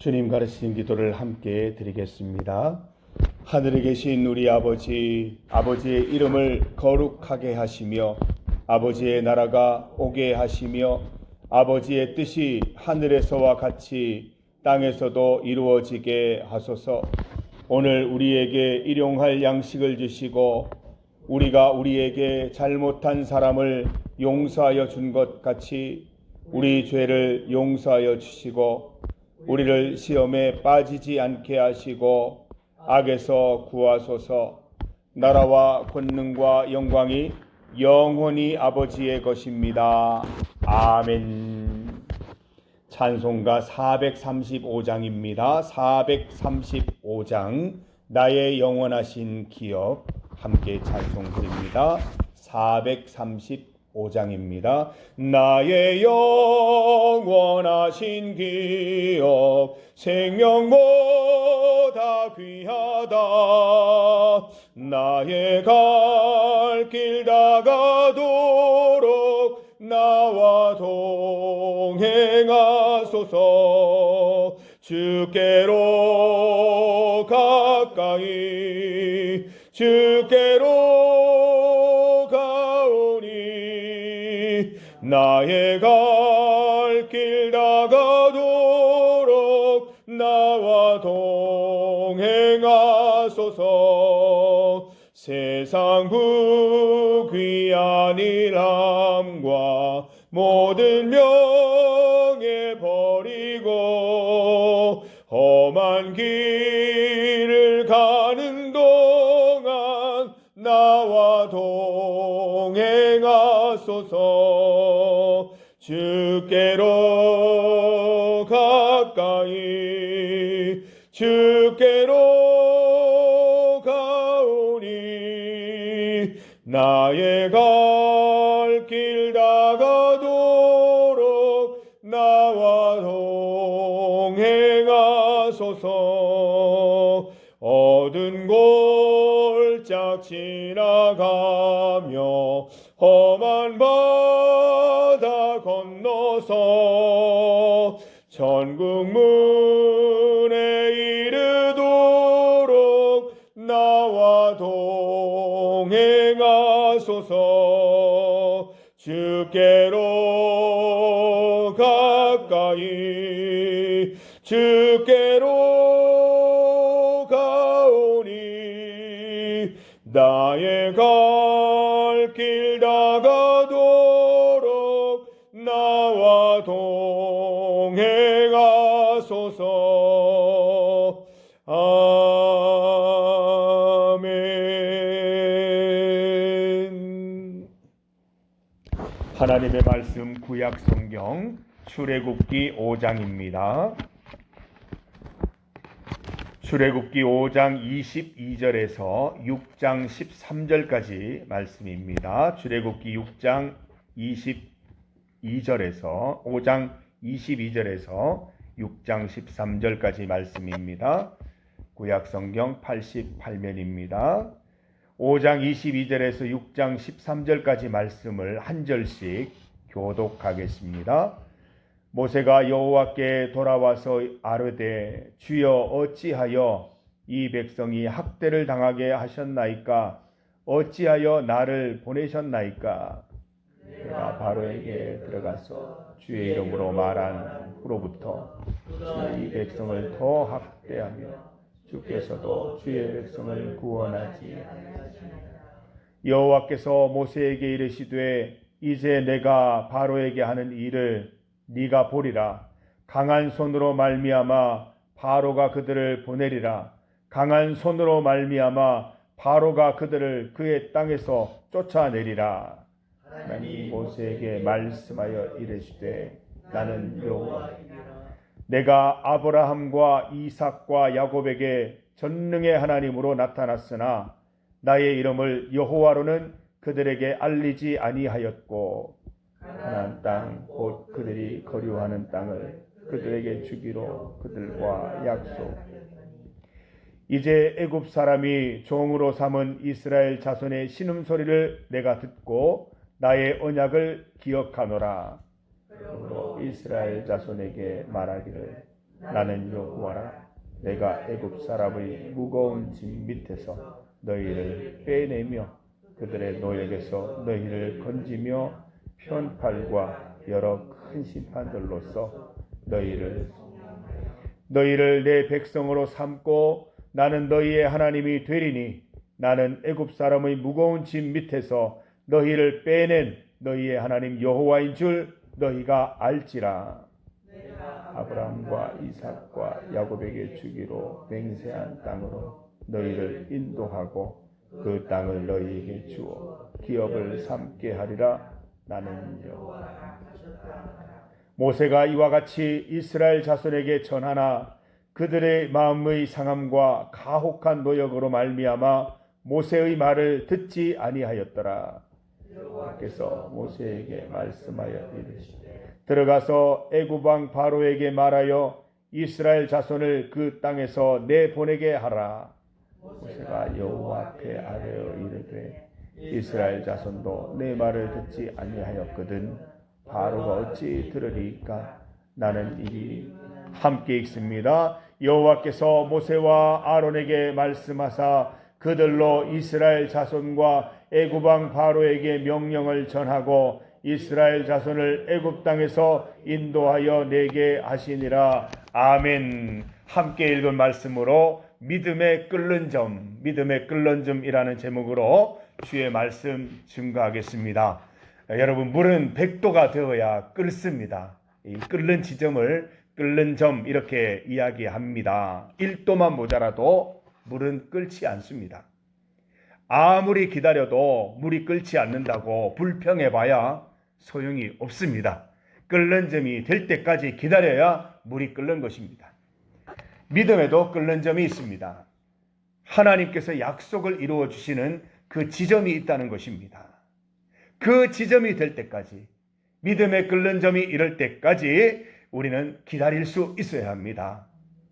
주님 가르치신 기도를 함께 드리겠습니다. 하늘에 계신 우리 아버지, 아버지의 이름을 거룩하게 하시며 아버지의 나라가 오게 하시며 아버지의 뜻이 하늘에서와 같이 땅에서도 이루어지게 하소서. 오늘 우리에게 일용할 양식을 주시고 우리가 우리에게 잘못한 사람을 용서하여 준 것 같이 우리 죄를 용서하여 주시고 우리를 시험에 빠지지 않게 하시고 악에서 구하소서. 나라와 권능과 영광이 영원히 아버지의 것입니다. 아멘. 찬송가 435장입니다. 435장 나의 영원하신 기업 함께 찬송 드립니다. 435장입니다. 나의 영원하신 기업 생명보다 귀하다. 나의 갈 길 다가도록 나와 동행하소서. 주께로 가까이 주께로 가오니 나의 갈 길 다가도록 나와 동행하소서. 세상 부귀한 일함과 모든 명예 버리고 험한 길을 가는 동안 나와 동행하소서. 주께로 가까이 주께로 가오니 나의 갈 길 다가도록 나와 동행하소서. 어두운 골짝 지나가며 험한 바다 건너서 천국 문에 이르도록 나와 동행하소서. 주께로 가까이 주께로 가오니 나의 갈 길 다가도록 나와 동행하소서. 아멘. 하나님의 말씀 구약 성경 출애굽기 5장입니다. 출애굽기 5장 22절에서 6장 13절까지 말씀입니다. 출애굽기 6장 22절에서 5장 22절에서 6장 13절까지 말씀입니다. 구약성경 88면입니다. 5장 22절에서 6장 13절까지 말씀을 한 절씩 교독하겠습니다. 모세가 여호와께 돌아와서 아뢰되 주여 어찌하여 이 백성이 학대를 당하게 하셨나이까? 어찌하여 나를 보내셨나이까? 내가 바로에게 들어가서 주의 이름으로 말한 후로부터 이 백성을 더 학대하며 주께서도 주의 백성을 구원하지 않으시니라. 여호와께서 모세에게 이르시되 이제 내가 바로에게 하는 일을 네가 보리라. 강한 손으로 말미암아 바로가 그들을 보내리라. 강한 손으로 말미암아 바로가 그들을 그의 땅에서 쫓아내리라. 하나님이 모세에게 말씀하여 이르시되 나는 여호와이니라. 내가 아브라함과 이삭과 야곱에게 전능의 하나님으로 나타났으나 나의 이름을 여호와로는 그들에게 알리지 아니하였고 가나안 땅 곧 그들이 거류하는 땅을 그들에게 주기로 그들과 약속. 이제 애굽 사람이 종으로 삼은 이스라엘 자손의 신음소리를 내가 듣고 나의 언약을 기억하노라. 그러므로 이스라엘 자손에게 말하기를 나는 여호와라. 내가 애굽 사람의 무거운 짐 밑에서 너희를 빼내며 그들의 노역에서 너희를 건지며 편팔과 여러 큰 심판들로서 너희를 내 백성으로 삼고 나는 너희의 하나님이 되리니 나는 애굽 사람의 무거운 짐 밑에서 너희를 빼낸 너희의 하나님 여호와인 줄 너희가 알지라. 아브라함과 이삭과 야곱에게 주기로 맹세한 땅으로 너희를 인도하고 그 땅을 너희에게 주어 기업을 삼게 하리라. 나는 여호와라. 모세가 이와 같이 이스라엘 자손에게 전하나 그들의 마음의 상함과 가혹한 노역으로 말미암아 모세의 말을 듣지 아니하였더라. 여호와께서 모세에게 말씀하여 이르시되 들어가서 애굽 왕 바로에게 말하여 이스라엘 자손을 그 땅에서 내보내게 하라. 모세가 여호와 앞에 아뢰어 이르되 이스라엘 자손도 내 말을 듣지 아니하였거든 바로가 어찌 들으리까. 나는 이리 함께 읽습니다. 여호와께서 모세와 아론에게 말씀하사 그들로 이스라엘 자손과 애굽 왕 바로에게 명령을 전하고 이스라엘 자손을 애굽 땅에서 인도하여 내게 하시니라. 아멘. 함께 읽은 말씀으로 믿음의 끓는 점이라는 제목으로 주의 말씀 증거하겠습니다. 여러분, 물은 100도가 되어야 끓습니다. 이 끓는 지점을 끓는 점 이렇게 이야기합니다. 1도만 모자라도 물은 끓지 않습니다. 아무리 기다려도 물이 끓지 않는다고 불평해봐야 소용이 없습니다. 끓는 점이 될 때까지 기다려야 물이 끓는 것입니다. 믿음에도 끓는 점이 있습니다. 하나님께서 약속을 이루어 주시는 그 지점이 있다는 것입니다. 그 지점이 될 때까지, 믿음의 끓는 점이 이럴 때까지 우리는 기다릴 수 있어야 합니다.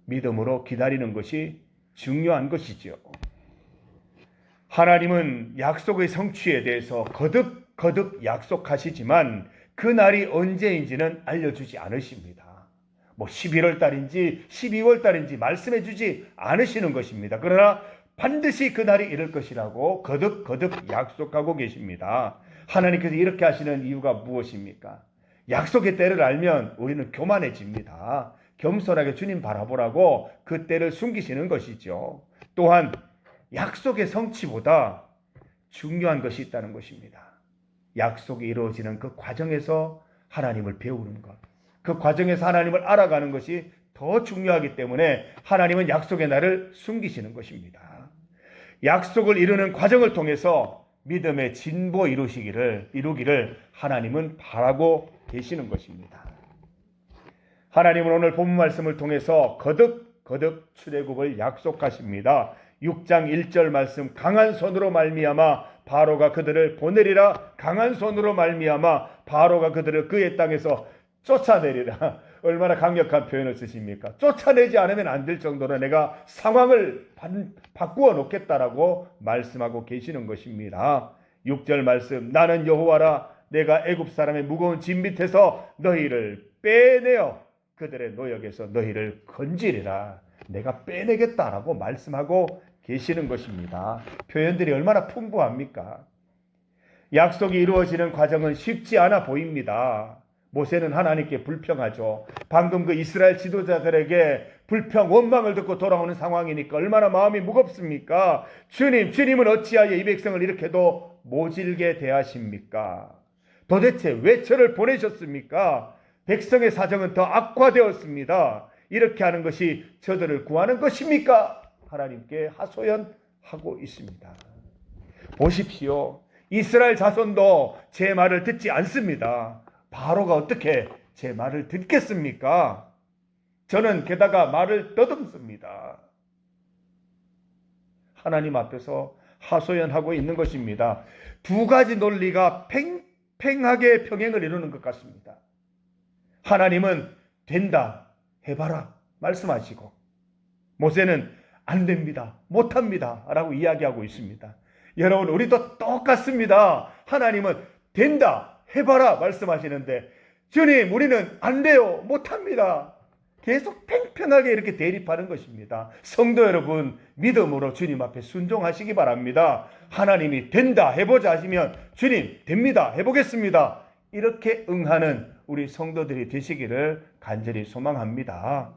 믿음으로 기다리는 것이 중요한 것이죠. 하나님은 약속의 성취에 대해서 거듭 약속하시지만 그 날이 언제인지는 알려주지 않으십니다. 11월 달인지 12월 달인지 말씀해 주지 않으시는 것입니다. 그러나 반드시 그 날이 이럴 것이라고 거듭 약속하고 계십니다. 하나님께서 이렇게 하시는 이유가 무엇입니까? 약속의 때를 알면 우리는 교만해집니다. 겸손하게 주님 바라보라고 그 때를 숨기시는 것이죠. 또한 약속의 성취보다 중요한 것이 있다는 것입니다. 약속이 이루어지는 그 과정에서 하나님을 배우는 것, 그 과정에서 하나님을 알아가는 것이 더 중요하기 때문에 하나님은 약속의 날을 숨기시는 것입니다. 약속을 이루는 과정을 통해서 믿음의 진보 이루기를 하나님은 바라고 계시는 것입니다. 하나님은 오늘 본문 말씀을 통해서 거듭 출애굽을 약속하십니다. 6장 1절 말씀, 강한 손으로 말미암아 바로가 그들을 보내리라. 강한 손으로 말미암아 바로가 그들을 그의 땅에서 쫓아내리라. 얼마나 강력한 표현을 쓰십니까? 쫓아내지 않으면 안 될 정도로 내가 상황을 바꾸어 놓겠다라고 말씀하고 계시는 것입니다. 6절 말씀, 나는 여호와라. 내가 애굽 사람의 무거운 짐 밑에서 너희를 빼내어 그들의 노역에서 너희를 건지리라. 내가 빼내겠다라고 말씀하고 계시는 것입니다. 표현들이 얼마나 풍부합니까? 약속이 이루어지는 과정은 쉽지 않아 보입니다. 모세는 하나님께 불평하죠. 방금 그 이스라엘 지도자들에게 불평, 원망을 듣고 돌아오는 상황이니까 얼마나 마음이 무겁습니까? 주님은 어찌하여 이 백성을 이렇게도 모질게 대하십니까? 도대체 왜 저를 보내셨습니까? 백성의 사정은 더 악화되었습니다. 이렇게 하는 것이 저들을 구하는 것입니까? 하나님께 하소연하고 있습니다. 보십시오. 이스라엘 자손도 제 말을 듣지 않습니다. 바로가 어떻게 제 말을 듣겠습니까? 저는 게다가 말을 더듬습니다. 하나님 앞에서 하소연하고 있는 것입니다. 두 가지 논리가 팽팽하게 병행을 이루는 것 같습니다. 하나님은 된다, 해봐라 말씀하시고, 모세는 안 됩니다, 못합니다 라고 이야기하고 있습니다. 여러분, 우리도 똑같습니다. 하나님은 된다, 해봐라 말씀하시는데, 주님, 우리는 안 돼요, 못합니다. 계속 팽팽하게 이렇게 대립하는 것입니다. 성도 여러분, 믿음으로 주님 앞에 순종하시기 바랍니다. 하나님이 된다 해보자 하시면 주님 됩니다 해보겠습니다 이렇게 응하는 우리 성도들이 되시기를 간절히 소망합니다.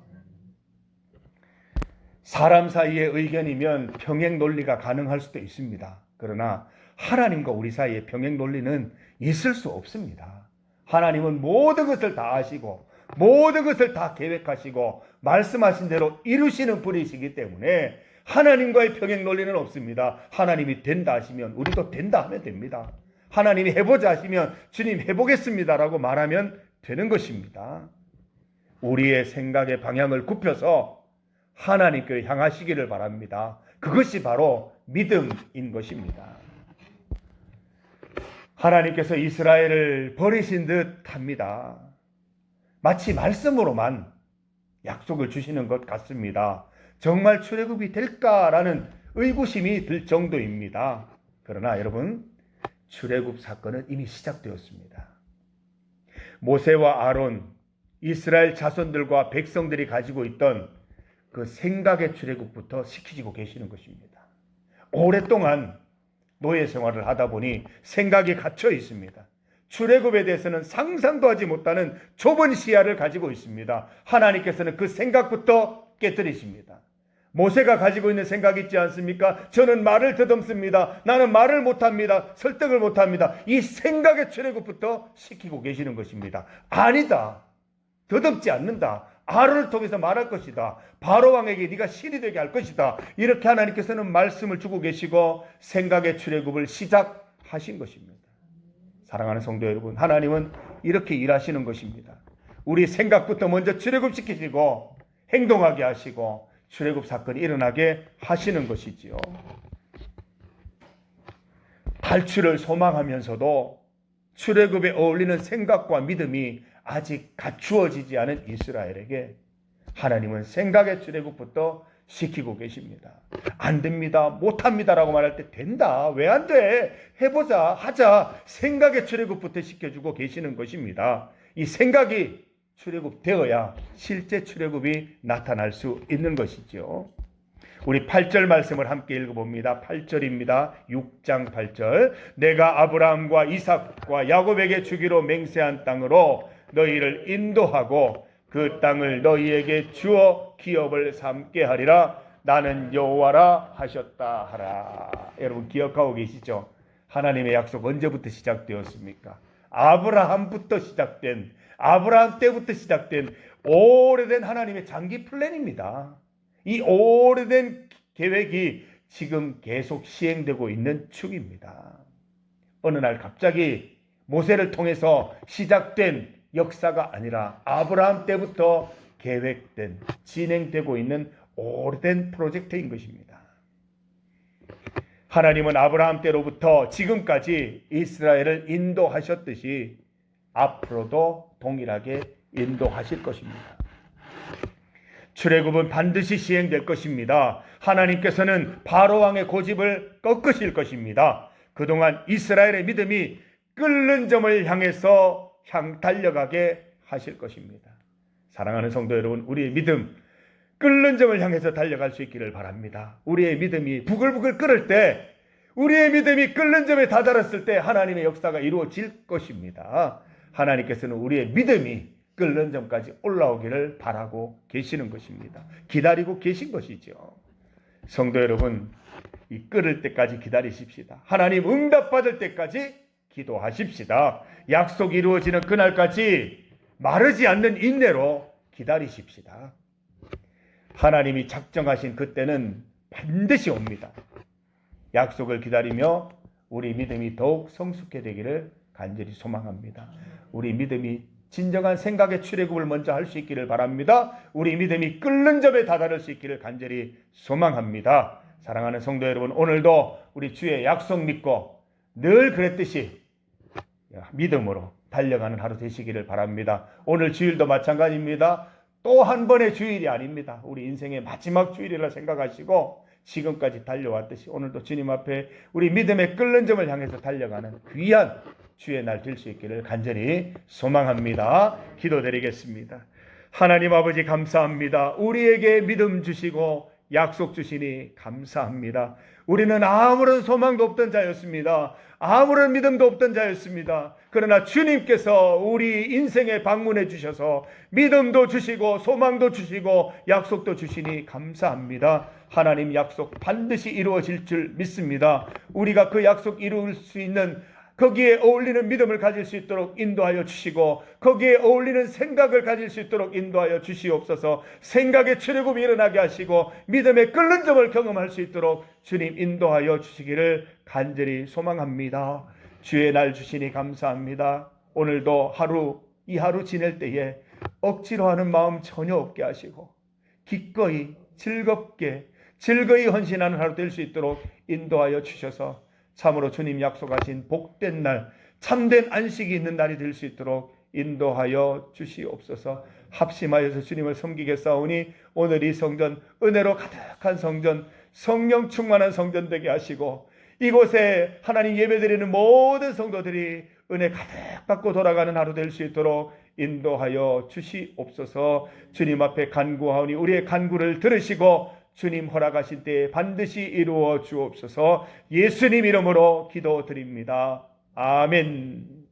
사람 사이의 의견이면 평행 논리가 가능할 수도 있습니다. 그러나 하나님과 우리 사이의 평행 논리는 있을 수 없습니다. 하나님은 모든 것을 다 아시고 모든 것을 다 계획하시고 말씀하신 대로 이루시는 분이시기 때문에 하나님과의 평행 논리는 없습니다. 하나님이 된다 하시면 우리도 된다 하면 됩니다. 하나님이 해보자 하시면 주님 해보겠습니다라고 말하면 되는 것입니다. 우리의 생각의 방향을 굽혀서 하나님께 향하시기를 바랍니다. 그것이 바로 믿음인 것입니다. 하나님께서 이스라엘을 버리신 듯 합니다. 마치 말씀으로만 약속을 주시는 것 같습니다. 정말 출애굽이 될까라는 의구심이 들 정도입니다. 그러나 여러분, 출애굽 사건은 이미 시작되었습니다. 모세와 아론, 이스라엘 자손들과 백성들이 가지고 있던 그 생각의 출애굽부터 시키지고 계시는 것입니다. 오랫동안 노예 생활을 하다 보니 생각이 갇혀 있습니다. 출애굽에 대해서는 상상도 하지 못하는 좁은 시야를 가지고 있습니다. 하나님께서는 그 생각부터 깨뜨리십니다. 모세가 가지고 있는 생각이 있지 않습니까? 저는 말을 더듬습니다. 나는 말을 못합니다. 설득을 못합니다. 이 생각의 출애굽부터 시키고 계시는 것입니다. 아니다. 더듬지 않는다. 아론을 통해서 말할 것이다. 바로 왕에게 네가 신이 되게 할 것이다. 이렇게 하나님께서는 말씀을 주고 계시고 생각의 출애굽을 시작하신 것입니다. 사랑하는 성도 여러분, 하나님은 이렇게 일하시는 것입니다. 우리 생각부터 먼저 출애굽시키시고 행동하게 하시고 출애굽 사건이 일어나게 하시는 것이지요. 탈출을 소망하면서도 출애굽에 어울리는 생각과 믿음이 아직 갖추어지지 않은 이스라엘에게 하나님은 생각의 출애굽부터 시키고 계십니다. 안 됩니다, 못합니다라고 말할 때 된다, 왜 안 돼, 해보자, 하자, 생각의 출애굽부터 시켜주고 계시는 것입니다. 이 생각이 출애굽되어야 실제 출애굽이 나타날 수 있는 것이죠. 우리 8절 말씀을 함께 읽어봅니다. 8절입니다. 6장 8절. 내가 아브라함과 이삭과 야곱에게 주기로 맹세한 땅으로 너희를 인도하고 그 땅을 너희에게 주어 기업을 삼게 하리라. 나는 여호와라 하셨다 하라. 여러분 기억하고 계시죠? 하나님의 약속 언제부터 시작되었습니까? 아브라함 때부터 시작된 오래된 하나님의 장기 플랜입니다. 이 오래된 계획이 지금 계속 시행되고 있는 중입니다. 어느 날 갑자기 모세를 통해서 시작된 역사가 아니라 아브라함 때부터 계획된, 진행되고 있는 오래된 프로젝트인 것입니다. 하나님은 아브라함 때로부터 지금까지 이스라엘을 인도하셨듯이 앞으로도 동일하게 인도하실 것입니다. 출애굽은 반드시 시행될 것입니다. 하나님께서는 바로 왕의 고집을 꺾으실 것입니다. 그동안 이스라엘의 믿음이 끓는 점을 향해서 달려가게 하실 것입니다. 사랑하는 성도 여러분, 우리의 믿음 끓는 점을 향해서 달려갈 수 있기를 바랍니다. 우리의 믿음이 부글부글 끓을 때, 우리의 믿음이 끓는 점에 다다랐을 때 하나님의 역사가 이루어질 것입니다. 하나님께서는 우리의 믿음이 끓는 점까지 올라오기를 바라고 계시는 것입니다. 기다리고 계신 것이죠. 성도 여러분, 이 끓을 때까지 기다리십시다. 하나님 응답받을 때까지 기도하십시다. 약속이 이루어지는 그날까지 마르지 않는 인내로 기다리십시다. 하나님이 작정하신 그때는 반드시 옵니다. 약속을 기다리며 우리 믿음이 더욱 성숙해 되기를 간절히 소망합니다. 우리 믿음이 진정한 생각의 출애굽을 먼저 할 수 있기를 바랍니다. 우리 믿음이 끓는 점에 다다를 수 있기를 간절히 소망합니다. 사랑하는 성도 여러분, 오늘도 우리 주의 약속 믿고 늘 그랬듯이 믿음으로 달려가는 하루 되시기를 바랍니다. 오늘 주일도 마찬가지입니다. 또 한 번의 주일이 아닙니다. 우리 인생의 마지막 주일이라 생각하시고 지금까지 달려왔듯이 오늘도 주님 앞에 우리 믿음의 끓는 점을 향해서 달려가는 귀한 주의 날 될 수 있기를 간절히 소망합니다. 기도드리겠습니다. 하나님 아버지 감사합니다. 우리에게 믿음 주시고 약속 주시니 감사합니다. 우리는 아무런 소망도 없던 자였습니다. 아무런 믿음도 없던 자였습니다. 그러나 주님께서 우리 인생에 방문해 주셔서 믿음도 주시고 소망도 주시고 약속도 주시니 감사합니다. 하나님 약속 반드시 이루어질 줄 믿습니다. 우리가 그 약속 이룰 수 있는 거기에 어울리는 믿음을 가질 수 있도록 인도하여 주시고 거기에 어울리는 생각을 가질 수 있도록 인도하여 주시옵소서. 생각의 출애굽이 일어나게 하시고 믿음의 끓는 점을 경험할 수 있도록 주님 인도하여 주시기를 간절히 소망합니다. 주의 날 주시니 감사합니다. 오늘도 이 하루 지낼 때에 억지로 하는 마음 전혀 없게 하시고 기꺼이 즐거이 헌신하는 하루 될 수 있도록 인도하여 주셔서 참으로 주님 약속하신 복된 날, 참된 안식이 있는 날이 될 수 있도록 인도하여 주시옵소서. 합심하여서 주님을 섬기겠사오니 오늘 이 성전, 은혜로 가득한 성전, 성령 충만한 성전 되게 하시고 이곳에 하나님 예배드리는 모든 성도들이 은혜 가득 받고 돌아가는 하루 될 수 있도록 인도하여 주시옵소서. 주님 앞에 간구하오니 우리의 간구를 들으시고 주님 허락하신 때에 반드시 이루어 주옵소서. 예수님 이름으로 기도드립니다. 아멘.